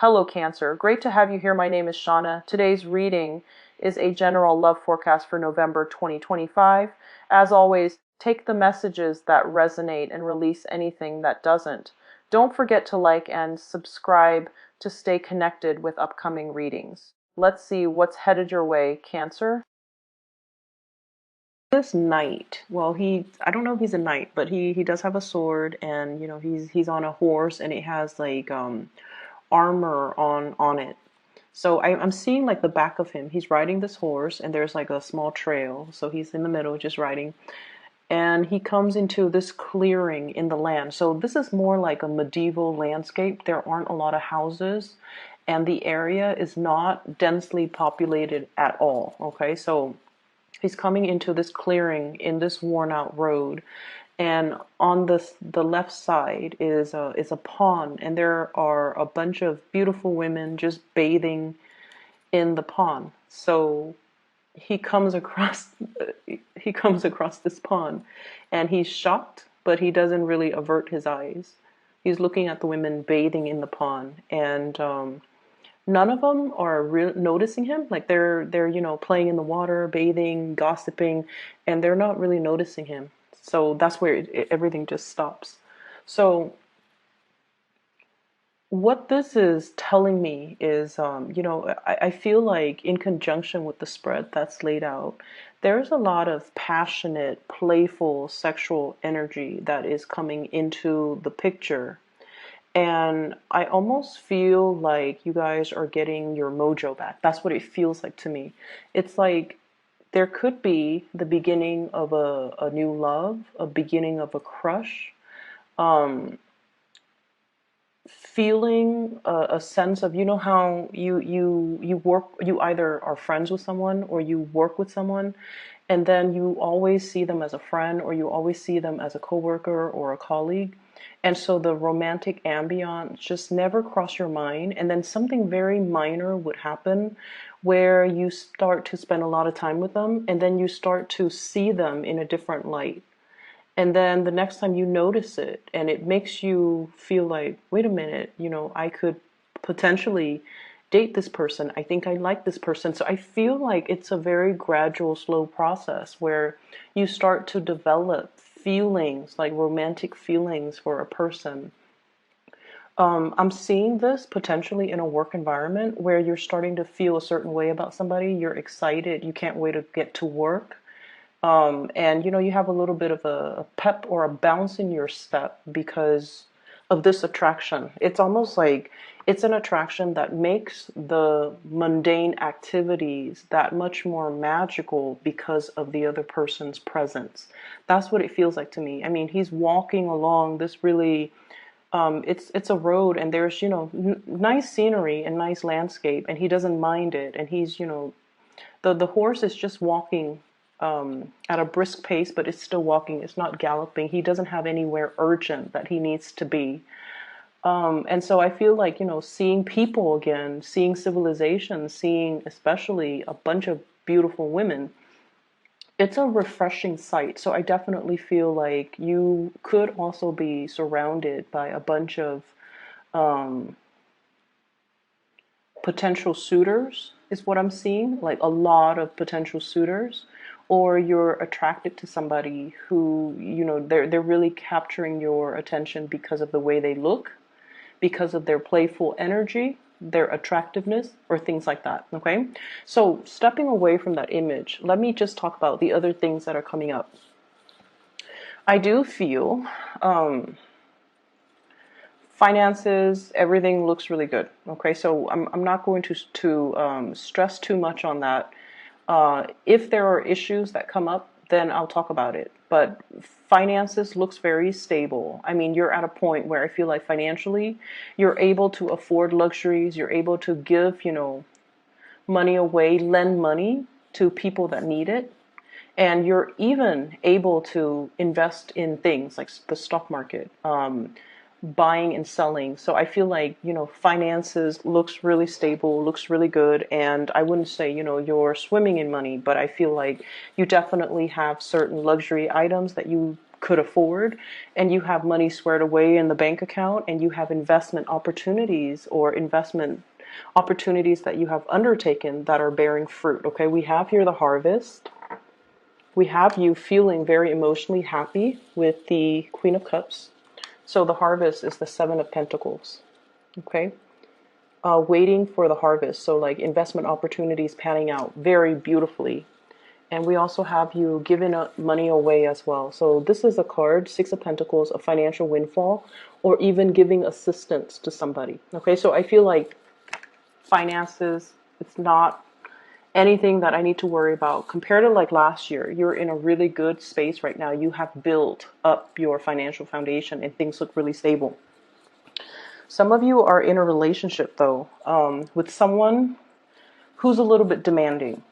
Hello, Cancer. Great to have you here. My name is Shauna. Today's reading is a general love forecast for November 2025. As always, take the messages that resonate and release anything that doesn't. Don't forget to like and subscribe to stay connected with upcoming readings. Let's see what's headed your way, Cancer. This knight, well, I don't know if he's a knight, but he does have a sword, and he's on a horse, and it has like armor on it. So I'm seeing like the back of him. He's riding this horse, and there's like a small trail. So he's in the middle just riding, and he comes into this clearing in the land. So this is more like a medieval landscape. There aren't a lot of houses, and the area is not densely populated at all. Okay, so he's coming into this clearing in this worn out road, and on the left side is a pond, and there are a bunch of beautiful women just bathing in the pond. So he comes across this pond, and he's shocked, but he doesn't really avert his eyes. He's looking at the women bathing in the pond, and none of them are noticing him. Like they're playing in the water, bathing, gossiping, and they're not really noticing him. So that's where everything just stops. So what this is telling me is, I feel like in conjunction with the spread that's laid out, there's a lot of passionate, playful, sexual energy that is coming into the picture. And I almost feel like you guys are getting your mojo back. That's what it feels like to me. It's like there could be the beginning of a new love, a beginning of a crush, um, feeling a sense of, how you either are friends with someone or you work with someone, and then you always see them as a friend or you always see them as a coworker or a colleague. And so the romantic ambiance just never crossed your mind. And then something very minor would happen where you start to spend a lot of time with them, and then you start to see them in a different light. And then the next time you notice it, and it makes you feel like, wait a minute, I could potentially date this person. I think I like this person. So I feel like it's a very gradual, slow process where you start to develop feelings, like romantic feelings for a person. I'm seeing this potentially in a work environment where you're starting to feel a certain way about somebody. You're excited. You can't wait to get to work. And you have a little bit of a pep or a bounce in your step because of this attraction. It's almost like it's an attraction that makes the mundane activities that much more magical because of the other person's presence. That's what it feels like to me. I mean, he's walking along this really it's a road, and there's nice scenery and nice landscape, and he doesn't mind it, and he's the horse is just walking at a brisk pace, but it's still walking. It's not galloping. He doesn't have anywhere urgent that he needs to be. And so I feel like, seeing people again, seeing civilization, seeing especially a bunch of beautiful women, it's a refreshing sight. So I definitely feel like you could also be surrounded by a bunch of um, potential suitors, is what I'm seeing, like a lot of potential suitors. Or you're attracted to somebody who, they're really capturing your attention because of the way they look, because of their playful energy, their attractiveness, or things like that. Okay, so stepping away from that image, let me just talk about the other things that are coming up. I do feel finances, everything looks really good. Okay, so I'm not going to stress too much on that. If there are issues that come up, then I'll talk about it. But finances looks very stable. I mean, you're at a point where I feel like financially, you're able to afford luxuries. You're able to give, money away, lend money to people that need it. And you're even able to invest in things like the stock market, buying and selling. So I feel like, finances looks really stable, looks really good. And I wouldn't say, you're swimming in money, but I feel like you definitely have certain luxury items that you could afford, and you have money squared away in the bank account, and you have investment opportunities or investment opportunities that you have undertaken that are bearing fruit. Okay, we have here the harvest. We have you feeling very emotionally happy with the Queen of Cups. So the harvest is the Seven of Pentacles. Okay, waiting for the harvest. So like investment opportunities panning out very beautifully. And we also have you giving money away as well. So this is a card, Six of Pentacles, a financial windfall, or even giving assistance to somebody. Okay, so I feel like finances, it's not anything that I need to worry about. Compared to like last year, you're in a really good space right now. You have built up your financial foundation and things look really stable. Some of you are in a relationship though, with someone who's a little bit demanding.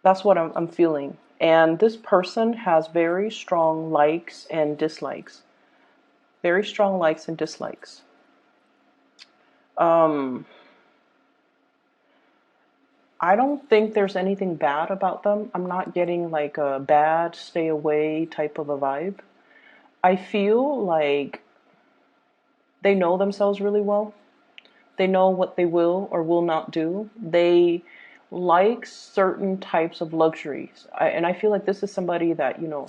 That's what I'm feeling. And this person has very strong likes and dislikes. Very strong likes and dislikes. I don't think there's anything bad about them. I'm not getting like a bad, stay away type of a vibe. I feel like they know themselves really well. They know what they will or will not do. They like certain types of luxuries. And I feel like this is somebody that, you know,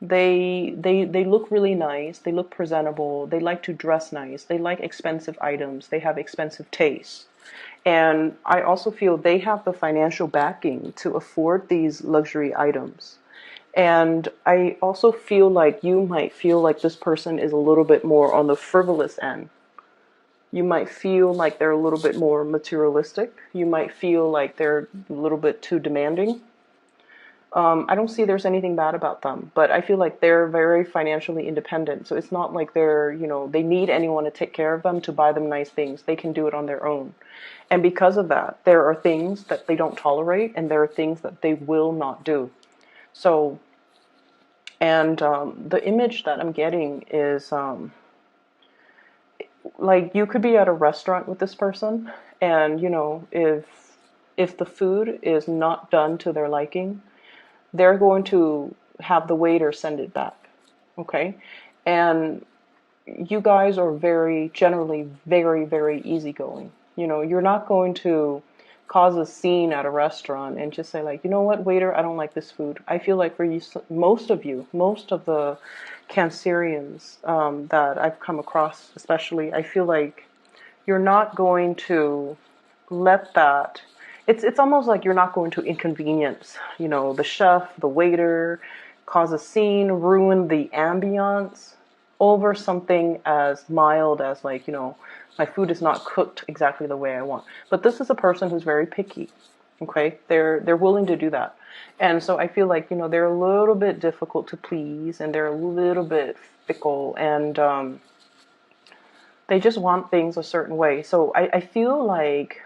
they look really nice. They look presentable. They like to dress nice. They like expensive items. They have expensive tastes. And I also feel they have the financial backing to afford these luxury items. And I also feel like you might feel like this person is a little bit more on the frivolous end. You might feel like they're a little bit more materialistic. You might feel like they're a little bit too demanding. I don't see there's anything bad about them, but I feel like they're very financially independent. So it's not like they're, you know, they need anyone to take care of them, to buy them nice things. They can do it on their own. And because of that, there are things that they don't tolerate and there are things that they will not do. So, and the image that I'm getting is like you could be at a restaurant with this person and, you know, if the food is not done to their liking, they're going to have the waiter send it back. Okay. And you guys are generally very, very easygooing. You know, you're not going to cause a scene at a restaurant and just say like, you know what, waiter, I don't like this food. I feel like for you, most of the Cancerians that I've come across, especially, I feel like you're not going to let that. It's almost like you're not going to inconvenience, you know, the chef, the waiter, cause a scene, ruin the ambiance over something as mild as like, you know, my food is not cooked exactly the way I want. But this is a person who's very picky. Okay, they're willing to do that. And so I feel like, you know, they're a little bit difficult to please and they're a little bit fickle and they just want things a certain way. So I feel like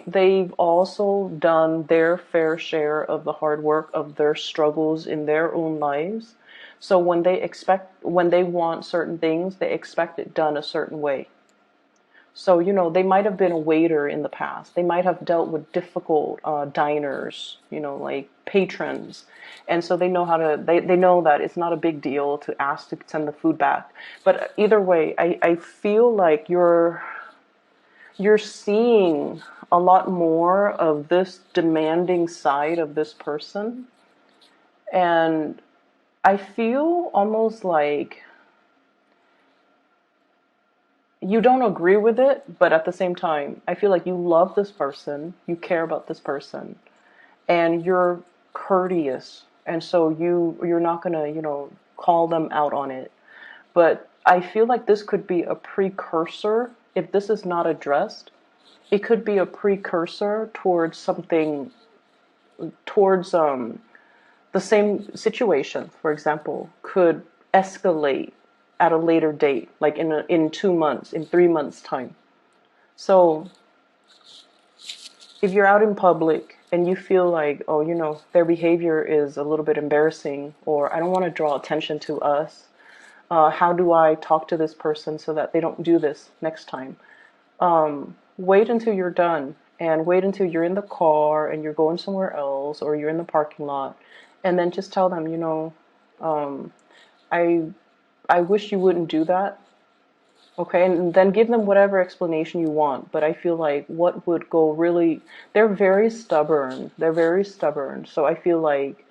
they've also done their fair share of the hard work of their struggles in their own lives. So when they want certain things, they expect it done a certain way. So, you know, they might have been a waiter in the past. They might have dealt with difficult diners, you know, like patrons. And so they know they know that it's not a big deal to ask to send the food back. But either way, I feel like you're seeing a lot more of this demanding side of this person. And I feel almost like you don't agree with it, but at the same time, I feel like you love this person, you care about this person, and you're courteous. And so you're not going to, you know, call them out on it. But I feel like this could be a precursor. If this is not addressed, it could be a precursor towards something, towards the same situation, for example, could escalate at a later date, like in 2 months, in 3 months' time. So if you're out in public and you feel like, oh, you know, their behavior is a little bit embarrassing, or I don't want to draw attention to us, how do I talk to this person so that they don't do this next time? Wait until you're done and wait until you're in the car and you're going somewhere else, or you're in the parking lot, and then just tell them, um, I I wish you wouldn't do that. Okay, and then give them whatever explanation you want. But I feel like what would go really, they're very stubborn. They're very stubborn. So I feel like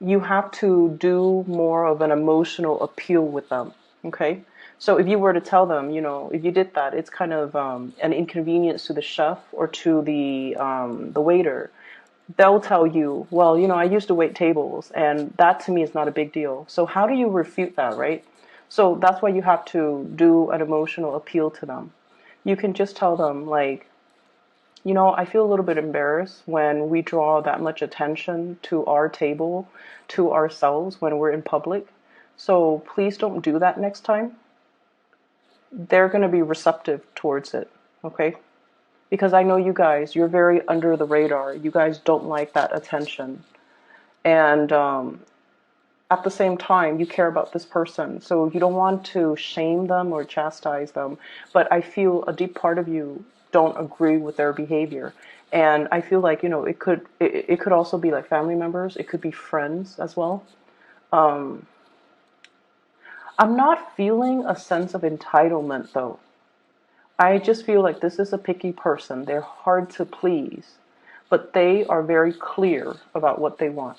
you have to do more of an emotional appeal with them. Okay, so if you were to tell them, if you did that, it's kind of an inconvenience to the chef or to the waiter. They'll tell you, well, I used to wait tables, and that to me is not a big deal. So how do you refute that, right? So that's why you have to do an emotional appeal to them. You can just tell them, like, I feel a little bit embarrassed when we draw that much attention to our table, to ourselves when we're in public. So please don't do that next time. They're going to be receptive towards it, okay? Because I know you guys, you're very under the radar. You guys don't like that attention. And at the same time, you care about this person. So you don't want to shame them or chastise them. But I feel a deep part of you don't agree with their behavior. And I feel like, it could also be like family members. It could be friends as well. Um, I'm not feeling a sense of entitlement though. I just feel like this is a picky person. They're hard to please, but they are very clear about what they want.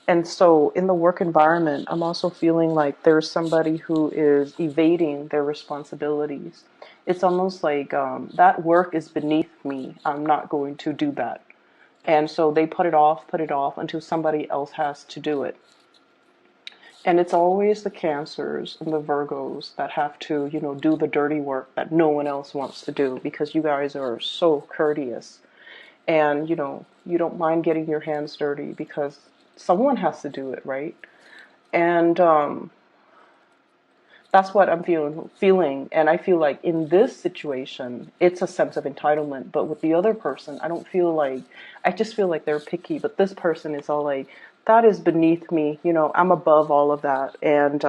And so in the work environment, I'm also feeling like there's somebody who is evading their responsibilities. It's almost like that work is beneath me. I'm not going to do that. And so they put it off until somebody else has to do it. And it's always the Cancers and the Virgos that have to, do the dirty work that no one else wants to do, because you guys are so courteous. And, you don't mind getting your hands dirty because someone has to do it, right? And that's what I'm feeling. And I feel like in this situation, it's a sense of entitlement. But with the other person, I just feel like they're picky. But this person is all like, that is beneath me. I'm above all of that. And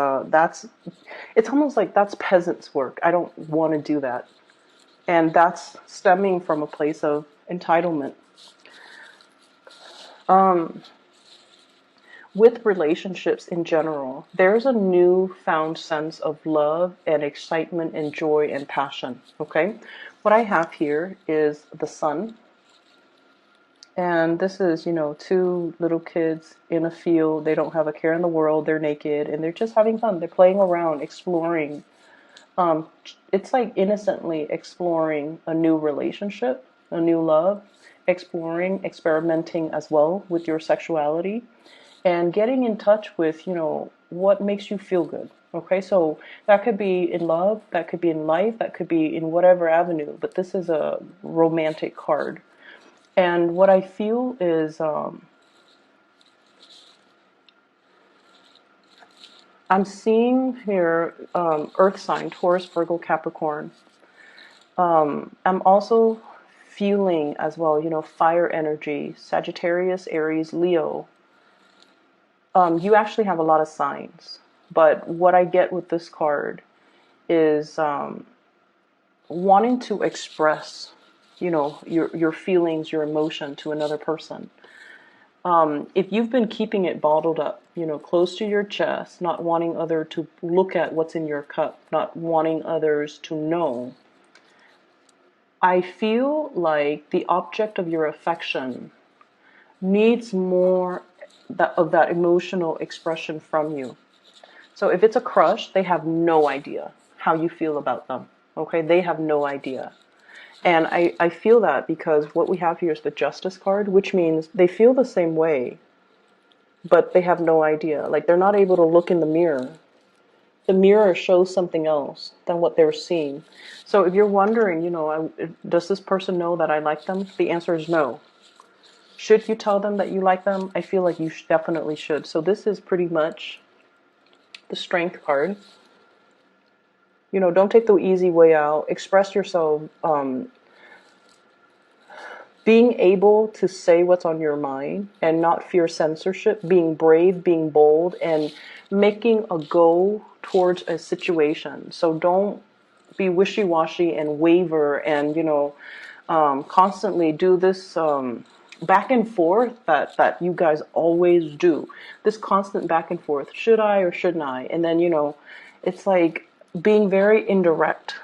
it's almost like that's peasants' work. I don't want to do that. And that's stemming from a place of entitlement. Um, with relationships in general, there's a newfound sense of love and excitement and joy and passion. Okay, what I have here is the sun, and this is, two little kids in a field. They don't have a care in the world. They're naked and they're just having fun. They're playing around, exploring. Um, it's like innocently exploring a new relationship, a new love, exploring, experimenting as well with your sexuality, and getting in touch with, what makes you feel good. Okay, so that could be in love, that could be in life, that could be in whatever avenue, but this is a romantic card. And what I feel is I'm seeing here earth sign, Taurus, Virgo, Capricorn. I'm also feeling as well, fire energy, Sagittarius, Aries, Leo. You actually have a lot of signs, but what I get with this card is wanting to express, your feelings, your emotion to another person. If you've been keeping it bottled up, close to your chest, not wanting other to look at what's in your cup, not wanting others to know, I feel like the object of your affection needs more of that emotional expression from you. So if it's a crush, they have no idea how you feel about them. Okay, they have no idea. And I feel that because what we have here is the Justice card, which means they feel the same way, but they have no idea. Like, they're not able to look in the mirror. The mirror shows something else than what they're seeing. So if you're wondering, does this person know that I like them? The answer is no. Should you tell them that you like them? I feel like you definitely should. So this is pretty much the Strength card. Don't take the easy way out. Express yourself. Being able to say what's on your mind and not fear censorship. Being brave, being bold, and making a go towards a situation. So don't be wishy-washy and waver and, constantly do this back and forth that you guys always do. This constant back and forth. Should I or shouldn't I? And then, it's like being very indirect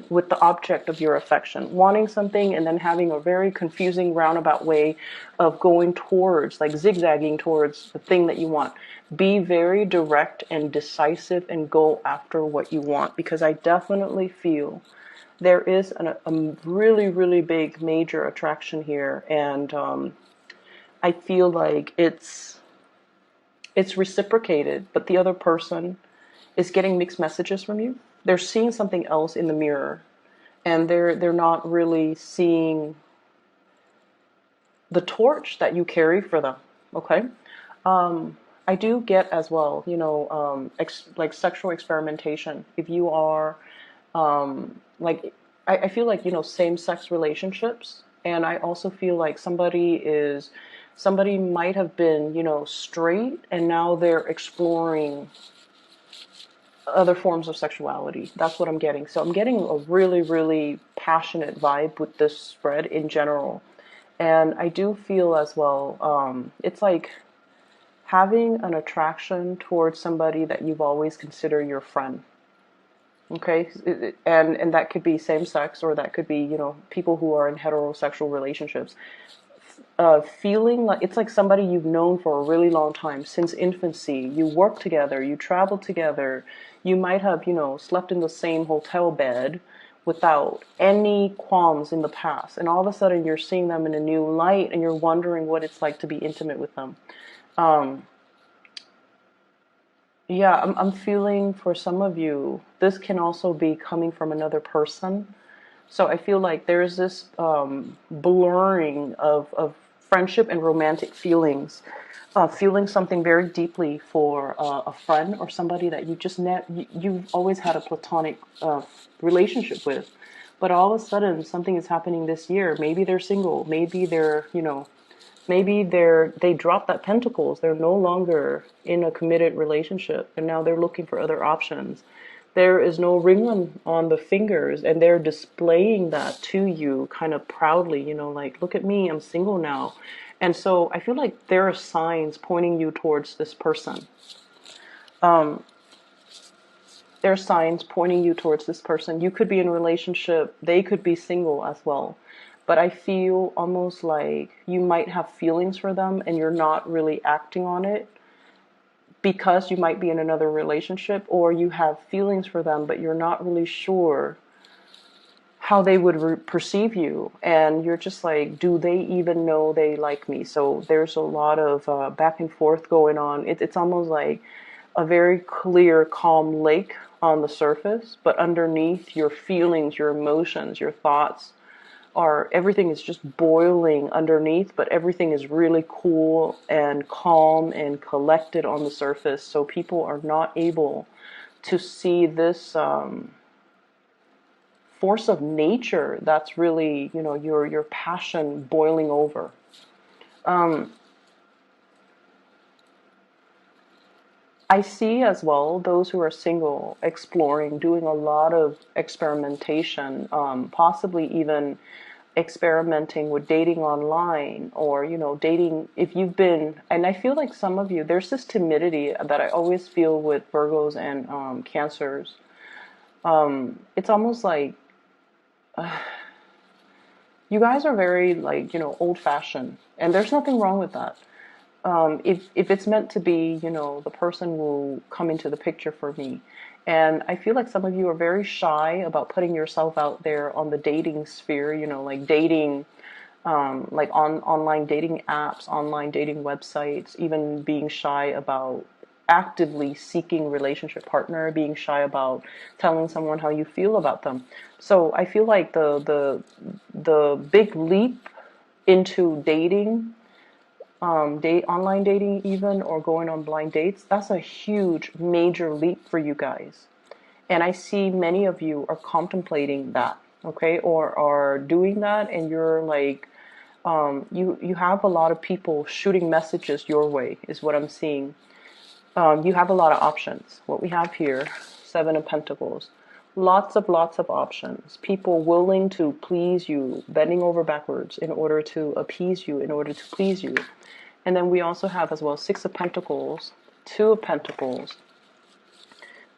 with the object of your affection, wanting something and then having a very confusing roundabout way of going towards, like zigzagging towards the thing that you want. Be very direct and decisive and go after what you want, because I definitely feel there is a really, really big major attraction here, and I feel like it's reciprocated, but the other person is getting mixed messages from you. They're seeing something else in the mirror, and they're not really seeing the torch that you carry for them. Okay. I do get as well, like sexual experimentation. If you are, like, I feel like, same-sex relationships, and I also feel like somebody might have been, straight, and now they're exploring other forms of sexuality. That's what I'm getting. So I'm getting a really, really passionate vibe with this spread in general. And I do feel as well, it's like having an attraction towards somebody that you've always considered your friend. Okay, and that could be same sex, or that could be, people who are in heterosexual relationships. Feeling like it's like somebody you've known for a really long time, since infancy. You work together, you travel together, you might have, slept in the same hotel bed without any qualms in the past, and all of a sudden you're seeing them in a new light, and you're wondering what it's like to be intimate with them. Yeah, I'm feeling for some of you, this can also be coming from another person. So I feel like there's this blurring of friendship and romantic feelings, feeling something very deeply for a friend or somebody that you've always had a platonic relationship with, but all of a sudden something is happening this year. Maybe they're single. Maybe they dropped that pentacles. They're no longer in a committed relationship, and now they're looking for other options. There is no ring on the fingers, and they're displaying that to you kind of proudly, like, look at me, I'm single now. And so I feel like there are signs pointing you towards this person. There are signs pointing you towards this person. You could be in a relationship, they could be single as well. But I feel almost like you might have feelings for them and you're not really acting on it, because you might be in another relationship, or you have feelings for them, but you're not really sure how they would perceive you. And you're just like, do they even know they like me? So there's a lot of back and forth going on. It's almost like a very clear, calm lake on the surface, but underneath, your feelings, your emotions, your thoughts everything is just boiling underneath, but everything is really cool and calm and collected on the surface. So people are not able to see this force of nature that's really, your passion boiling over. I see as well those who are single exploring, doing a lot of experimentation, possibly even experimenting with dating online, or dating if you've been. And I feel like some of you, there's this timidity that I always feel with Virgos and Cancers. It's almost like you guys are very, like, old-fashioned, and there's nothing wrong with that. If it's meant to be, the person will come into the picture for me. And I feel like some of you are very shy about putting yourself out there on the dating sphere, like dating, like on online dating apps, online dating websites, even being shy about actively seeking relationship partner, being shy about telling someone how you feel about them. So I feel like the big leap into dating, online dating even, or going on blind dates, that's a huge major leap for you guys. And I see many of you are contemplating that, okay, or are doing that, and you're like, you have a lot of people shooting messages your way, is what I'm seeing. You have a lot of options. What we have here, Seven of Pentacles. Lots of options. People willing to please you, bending over backwards in order to appease you, in order to please you. And then we also have as well Six of Pentacles, Two of Pentacles,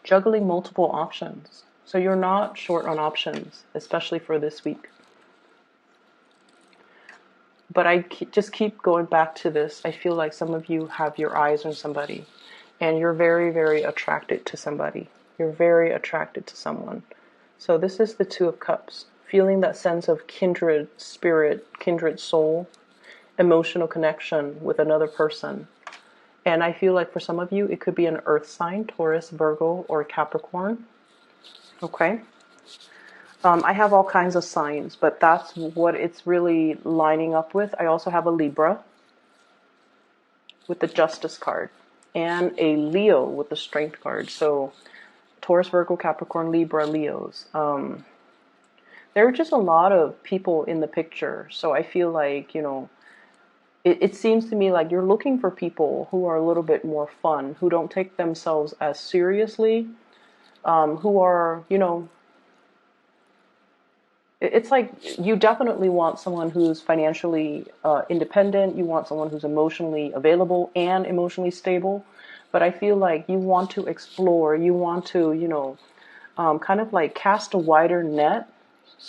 juggling multiple options. So you're not short on options, especially for this week. But I just keep going back to this. I feel like some of you have your eyes on somebody and you're very, very attracted to somebody. You're very attracted to someone. So this is the Two of Cups, feeling that sense of kindred spirit, kindred soul, emotional connection with another person. And I feel like for some of you, it could be an earth sign, Taurus, Virgo, or Capricorn. Okay. I have all kinds of signs, but that's what it's really lining up with. I also have a Libra with the Justice card and a Leo with the Strength card. So Taurus, Virgo, Capricorn, Libra, Leos. There are just a lot of people in the picture. So I feel like, it seems to me like you're looking for people who are a little bit more fun, who don't take themselves as seriously, who are, it's like you definitely want someone who's financially independent. You want someone who's emotionally available and emotionally stable. But I feel like you want to explore. You want to, kind of like cast a wider net